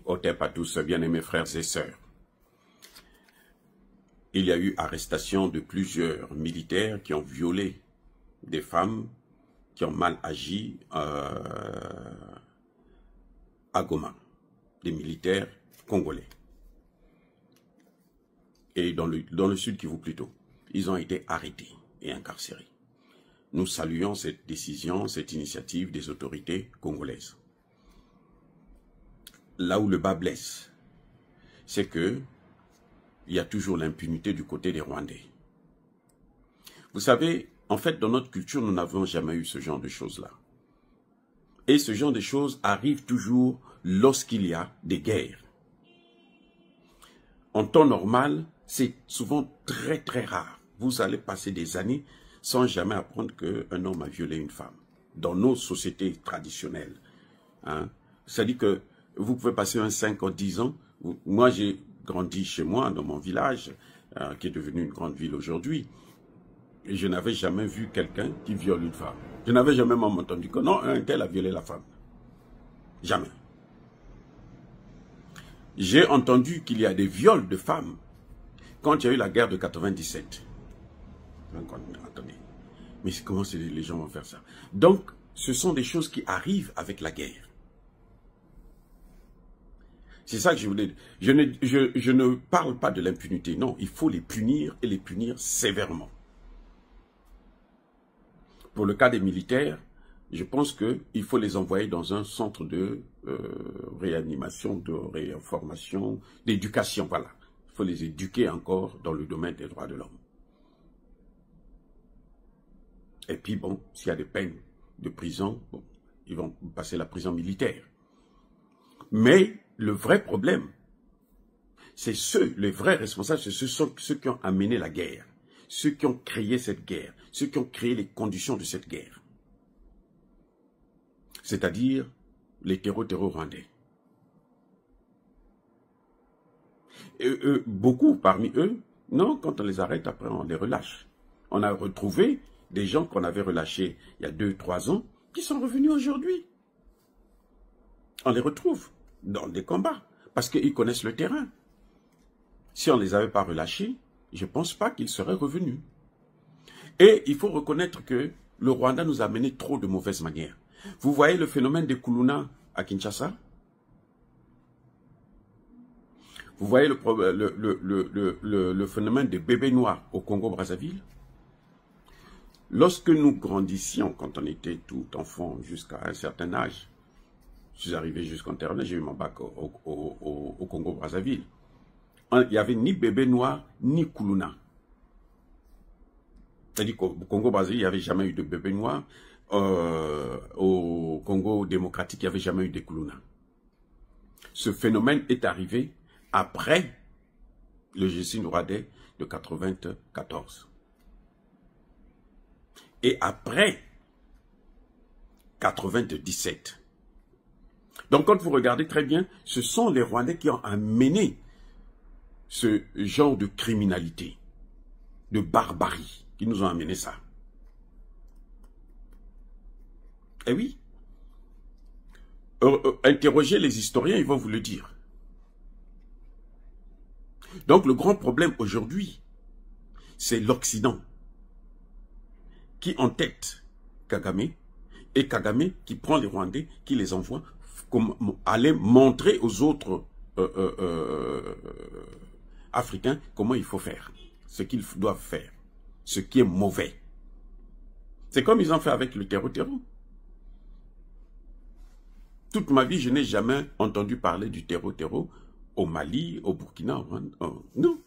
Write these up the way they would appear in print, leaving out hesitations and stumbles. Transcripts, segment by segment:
Otep à tous, bien-aimés frères et sœurs. Il y a eu arrestation de plusieurs militaires qui ont violé des femmes, qui ont mal agi à Goma, des militaires congolais. Et dans le sud Kivu plutôt, ils ont été arrêtés et incarcérés. Nous saluons cette décision, cette initiative des autorités congolaises. Là où le bas blesse, c'est que il y a toujours l'impunité du côté des Rwandais. Vous savez, en fait, dans notre culture, nous n'avons jamais eu ce genre de choses-là. Et ce genre de choses arrive toujours lorsqu'il y a des guerres. En temps normal, c'est souvent très très rare. Vous allez passer des années sans jamais apprendre qu'un homme a violé une femme. Dans nos sociétés traditionnelles. Hein. C'est-à-dire que vous pouvez passer 5 ou 10 ans. Moi, j'ai grandi chez moi, dans mon village, qui est devenu une grande ville aujourd'hui. Et je n'avais jamais vu quelqu'un qui viole une femme. Je n'avais jamais même entendu que non, un tel a violé la femme. Jamais. J'ai entendu qu'il y a des viols de femmes quand il y a eu la guerre de 97. Attendez. Mais comment les gens vont faire ça? Donc, ce sont des choses qui arrivent avec la guerre. C'est ça que je voulais dire. Je ne parle pas de l'impunité. Non, il faut les punir et les punir sévèrement. Pour le cas des militaires, je pense qu'il faut les envoyer dans un centre de réanimation, de réinformation, d'éducation. Voilà. Il faut les éduquer encore dans le domaine des droits de l'homme. Et puis bon, s'il y a des peines de prison, bon, ils vont passer la prison militaire. Mais le vrai problème, c'est les vrais responsables, ce sont ceux qui ont amené la guerre, ceux qui ont créé cette guerre, ceux qui ont créé les conditions de cette guerre. C'est-à-dire les terreaux rwandais. Et beaucoup parmi eux, non, quand on les arrête, après on les relâche. On a retrouvé des gens qu'on avait relâchés il y a 2-3 ans, qui sont revenus aujourd'hui. On les retrouve dans des combats, parce qu'ils connaissent le terrain. Si on ne les avait pas relâchés, je ne pense pas qu'ils seraient revenus. Et il faut reconnaître que le Rwanda nous a mené trop de mauvaises manières. Vous voyez le phénomène des Kuluna à Kinshasa? Vous voyez le phénomène des bébés noirs au Congo-Brazzaville? Lorsque nous grandissions, quand on était tout enfant jusqu'à un certain âge, je suis arrivé jusqu'en terminale, j'ai eu mon bac au Congo-Brazzaville. Il n'y avait ni bébé noir, ni Kuluna. C'est-à-dire qu'au Congo-Brazzaville, il n'y avait jamais eu de bébé noir. Au Congo démocratique, il n'y avait jamais eu de Kuluna. Ce phénomène est arrivé après le génocide rwandais de 1994. Et après 1997. Donc quand vous regardez très bien, ce sont les Rwandais qui ont amené ce genre de criminalité, de barbarie, qui nous ont amené ça. Eh oui. Interrogez les historiens, ils vont vous le dire. Donc le grand problème aujourd'hui, c'est l'Occident qui entête Kagame, et Kagame qui prend les Rwandais, qui les envoie comme aller montrer aux autres Africains comment il faut faire, ce qu'ils doivent faire, ce qui est mauvais. C'est comme ils ont fait avec le terreau. Toute ma vie, je n'ai jamais entendu parler du terreau au Mali, au Burkina, au Rwanda. Non.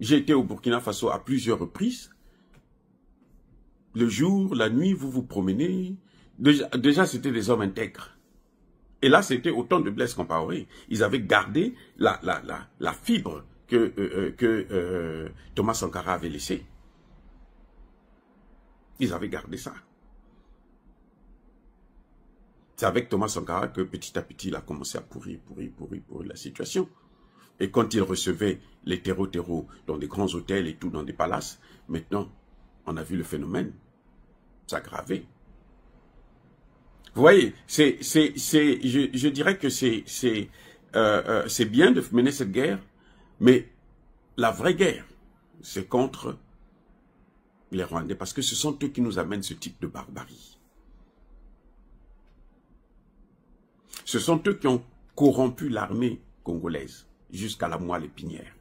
J'ai été au Burkina Faso à plusieurs reprises. Le jour, la nuit, vous vous promenez. Déjà c'était des hommes intègres. Et là, c'était autant de Blaise Compaoré. Ils avaient gardé la fibre que Thomas Sankara avait laissée. Ils avaient gardé ça. C'est avec Thomas Sankara que petit à petit, il a commencé à pourrir la situation. Et quand il recevait les terreaux dans des grands hôtels et tout, dans des palaces, maintenant, on a vu le phénomène s'aggraver. Vous voyez, je dirais que c'est bien de mener cette guerre, mais la vraie guerre, c'est contre les Rwandais, parce que ce sont eux qui nous amènent ce type de barbarie. Ce sont eux qui ont corrompu l'armée congolaise jusqu'à la moelle épinière.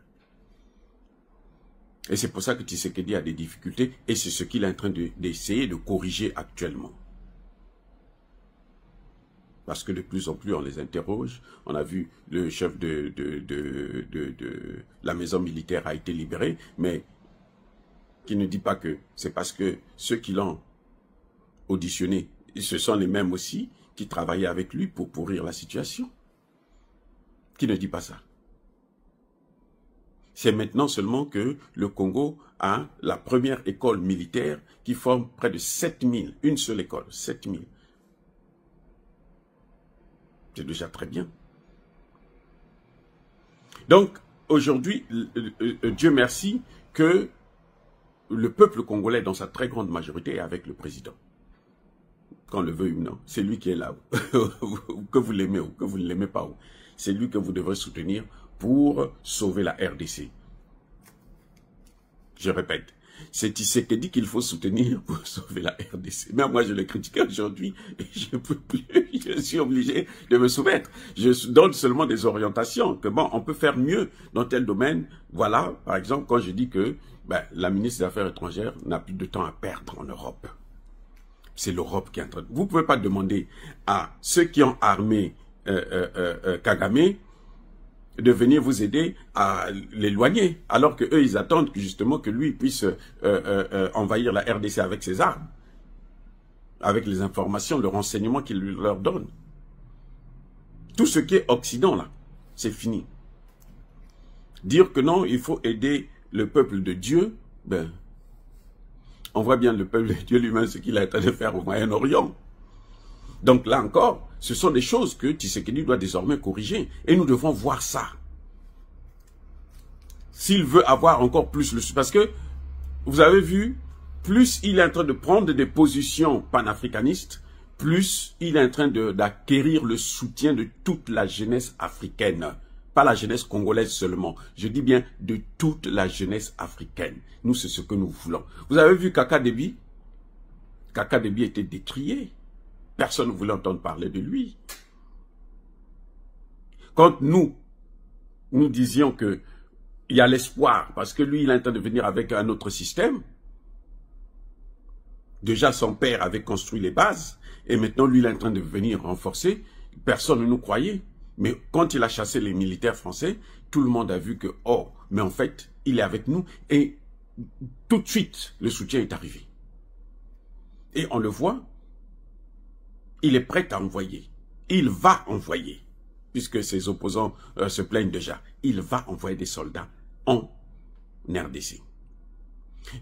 Et c'est pour ça que Tshisekedi a des difficultés, et c'est ce qu'il est en train d'essayer de corriger actuellement. Parce que de plus en plus on les interroge. On a vu le chef de la maison militaire a été libéré, mais qui ne dit pas que c'est parce que ceux qui l'ont auditionné, ce sont les mêmes aussi qui travaillaient avec lui pour pourrir la situation. Qui ne dit pas ça? C'est maintenant seulement que le Congo a la première école militaire qui forme près de 7000, une seule école, 7000. C'est déjà très bien. Donc, aujourd'hui, Dieu merci que le peuple congolais, dans sa très grande majorité, est avec le président. Qu'on le veuille ou non, c'est lui qui est là. Que vous l'aimez ou que vous ne l'aimez pas. C'est lui que vous devrez soutenir pour sauver la RDC. Je répète, c'est Tshisekedi qu'il faut soutenir pour sauver la RDC. Mais moi, je l'ai critiqué aujourd'hui et je ne peux plus. Je suis obligé de me soumettre. Je donne seulement des orientations, que bon, on peut faire mieux dans tel domaine. Voilà, par exemple, quand je dis que la ministre des Affaires étrangères n'a plus de temps à perdre en Europe. C'est l'Europe qui est en train de... Vous ne pouvez pas demander à ceux qui ont armé Kagame de venir vous aider à l'éloigner, alors que eux ils attendent justement que lui puisse envahir la RDC avec ses armes, avec les informations, le renseignement qu'il leur donne. Tout ce qui est Occident là, c'est fini. Dire que non, il faut aider le peuple de Dieu, on voit bien le peuple de Dieu lui-même ce qu'il est en train de faire au Moyen-Orient. Donc là encore, ce sont des choses que Tshisekedi doit désormais corriger. Et nous devons voir ça. S'il veut avoir encore plus le... Parce que, vous avez vu, plus il est en train de prendre des positions panafricanistes, plus il est en train d'acquérir le soutien de toute la jeunesse africaine. Pas la jeunesse congolaise seulement. Je dis bien de toute la jeunesse africaine. Nous, c'est ce que nous voulons. Vous avez vu Kaka Déby? Kaka Déby était décrié. Personne ne voulait entendre parler de lui. Quand nous disions qu'il y a l'espoir, parce que lui, il est en train de venir avec un autre système. Déjà, son père avait construit les bases, et maintenant, lui, il est en train de venir renforcer. Personne ne nous croyait. Mais quand il a chassé les militaires français, tout le monde a vu que, oh, mais en fait, il est avec nous, et tout de suite, le soutien est arrivé. Et on le voit, il est prêt à envoyer. Il va envoyer. Puisque ses opposants se plaignent déjà. Il va envoyer des soldats en RDC.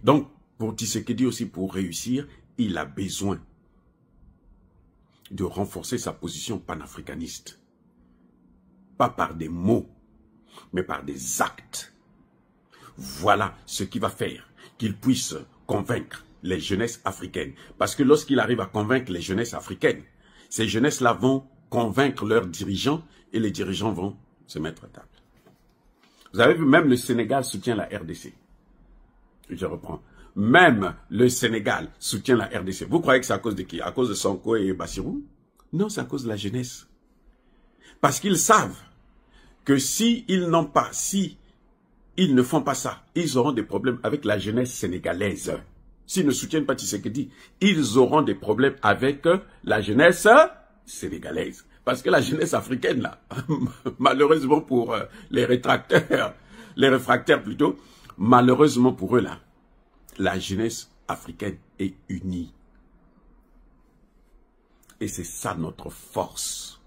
Donc, pour Tshisekedi aussi, pour réussir, il a besoin de renforcer sa position panafricaniste. Pas par des mots, mais par des actes. Voilà ce qui va faire qu'il puisse convaincre les jeunesses africaines. Parce que lorsqu'il arrive à convaincre les jeunesses africaines, ces jeunesses-là vont convaincre leurs dirigeants et les dirigeants vont se mettre à table. Vous avez vu, même le Sénégal soutient la RDC. Je reprends. Même le Sénégal soutient la RDC. Vous croyez que c'est à cause de qui? À cause de Sonko et Bassirou? Non, c'est à cause de la jeunesse. Parce qu'ils savent que s'ils n'ont pas, si ils ne font pas ça, ils auront des problèmes avec la jeunesse sénégalaise. S'ils ne soutiennent pas Tshisekedi, ils auront des problèmes avec la jeunesse sénégalaise. Parce que la jeunesse africaine, là, malheureusement pour les réfractaires plutôt, malheureusement pour eux, là, la jeunesse africaine est unie. Et c'est ça notre force.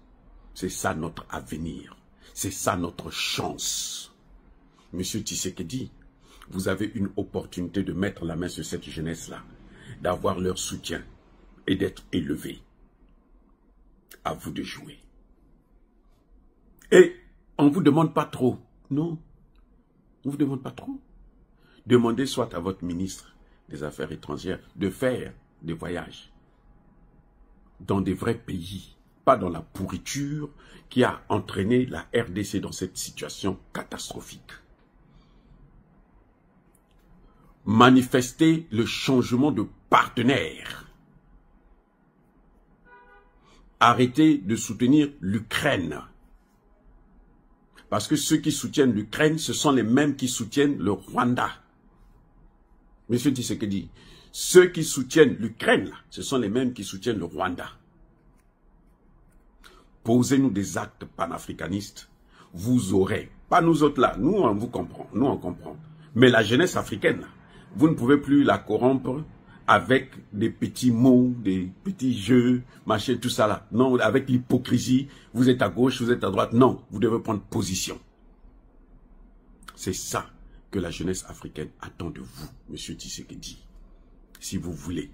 C'est ça notre avenir. C'est ça notre chance. Monsieur Tshisekedi, vous avez une opportunité de mettre la main sur cette jeunesse-là, d'avoir leur soutien et d'être élevé. À vous de jouer. Et on ne vous demande pas trop. Non. On ne vous demande pas trop. Demandez soit à votre ministre des Affaires étrangères de faire des voyages dans des vrais pays, pas dans la pourriture qui a entraîné la RDC dans cette situation catastrophique. Manifester le changement de partenaire. Arrêtez de soutenir l'Ukraine. Parce que ceux qui soutiennent l'Ukraine, ce sont les mêmes qui soutiennent le Rwanda. Monsieur Tshisekedi, ceux qui soutiennent l'Ukraine, ce sont les mêmes qui soutiennent le Rwanda. Posez-nous des actes panafricanistes, vous aurez, pas nous autres là, nous on vous comprend, nous on comprend. Mais la jeunesse africaine, vous ne pouvez plus la corrompre avec des petits mots, des petits jeux, machin, tout ça là. Non, avec l'hypocrisie, vous êtes à gauche, vous êtes à droite. Non, vous devez prendre position. C'est ça que la jeunesse africaine attend de vous, monsieur Tshisekedi. Si vous voulez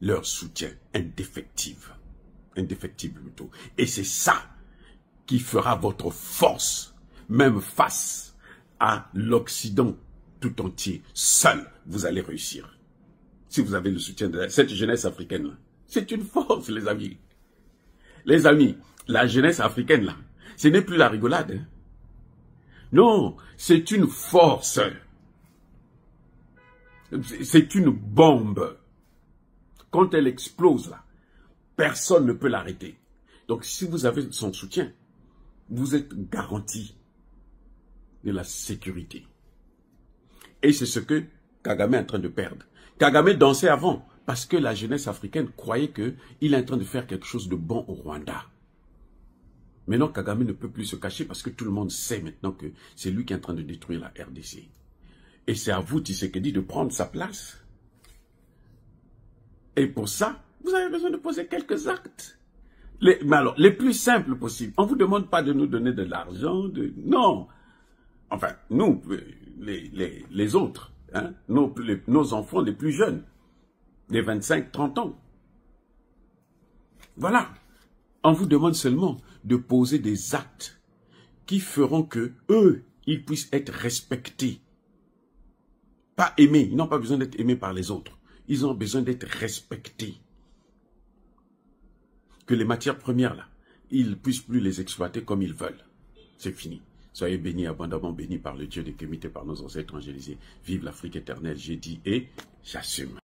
leur soutien indéfectible plutôt. Et c'est ça qui fera votre force, même face à l'Occident tout entier. Seul, vous allez réussir. Si vous avez le soutien de cette jeunesse africaine-là. C'est une force, les amis. Les amis, la jeunesse africaine-là, ce n'est plus la rigolade. Hein. Non, c'est une force. C'est une bombe. Quand elle explose, là, personne ne peut l'arrêter. Donc, si vous avez son soutien, vous êtes garanti de la sécurité. Et c'est ce que Kagame est en train de perdre. Kagame dansait avant parce que la jeunesse africaine croyait qu'il est en train de faire quelque chose de bon au Rwanda. Maintenant, Kagame ne peut plus se cacher parce que tout le monde sait maintenant que c'est lui qui est en train de détruire la RDC. Et c'est à vous, Tshisekedi, de prendre sa place. Et pour ça, vous avez besoin de poser quelques actes. Mais alors, les plus simples possibles. On ne vous demande pas de nous donner de l'argent. Non. Enfin, nous, les autres, hein, nos enfants les plus jeunes, les 25-30 ans. Voilà. On vous demande seulement de poser des actes qui feront que eux, ils puissent être respectés. Pas aimés. Ils n'ont pas besoin d'être aimés par les autres. Ils ont besoin d'être respectés. Que les matières premières, là, ils ne puissent plus les exploiter comme ils veulent. C'est fini. Soyez bénis, abondamment bénis par le Dieu de Kémité, par nos ancêtres angélisés. Vive l'Afrique éternelle, j'ai dit et j'assume.